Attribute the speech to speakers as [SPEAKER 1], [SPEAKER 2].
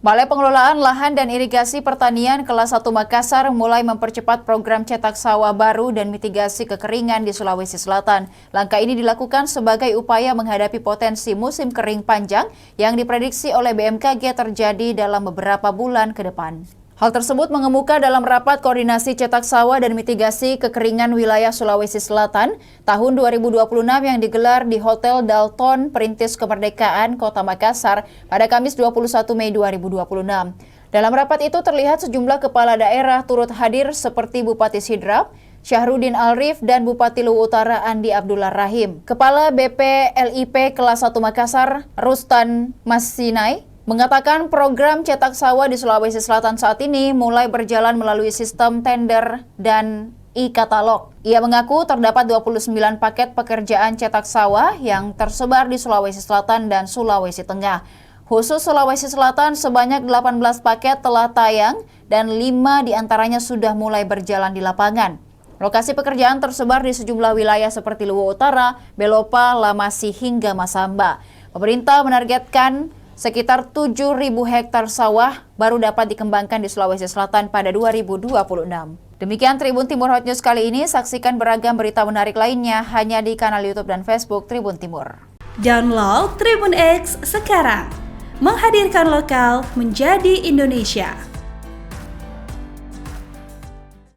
[SPEAKER 1] Balai Pengelolaan Lahan dan Irigasi Pertanian Kelas 1 Makassar mulai mempercepat program cetak sawah baru dan mitigasi kekeringan di Sulawesi Selatan. Langkah ini dilakukan sebagai upaya menghadapi potensi musim kering panjang yang diprediksi oleh BMKG terjadi dalam beberapa bulan ke depan. Hal tersebut mengemuka dalam rapat koordinasi cetak sawah dan mitigasi kekeringan wilayah Sulawesi Selatan tahun 2026 yang digelar di Hotel Dalton Perintis Kemerdekaan Kota Makassar pada Kamis 21 Mei 2026. Dalam rapat itu terlihat sejumlah kepala daerah turut hadir seperti Bupati Sidrap, Syahrudin Alrif, dan Bupati Luwu Utara Andi Abdullah Rahim. Kepala BPLIP Kelas 1 Makassar, Rustan Masinai, mengatakan program cetak sawah di Sulawesi Selatan saat ini mulai berjalan melalui sistem tender dan e-katalog. Ia mengaku terdapat 29 paket pekerjaan cetak sawah yang tersebar di Sulawesi Selatan dan Sulawesi Tengah. Khusus Sulawesi Selatan sebanyak 18 paket telah tayang dan 5 diantaranya sudah mulai berjalan di lapangan. Lokasi pekerjaan tersebar di sejumlah wilayah seperti Luwu Utara, Belopa, Lamasi, hingga Masamba. Pemerintah menargetkan sekitar 7.000 hektar sawah baru dapat dikembangkan di Sulawesi Selatan pada 2026. Demikian Tribun Timur Hot News kali ini. Saksikan beragam berita menarik lainnya hanya di kanal YouTube dan Facebook Tribun Timur.
[SPEAKER 2] Download Tribun X sekarang. Menghadirkan lokal menjadi Indonesia.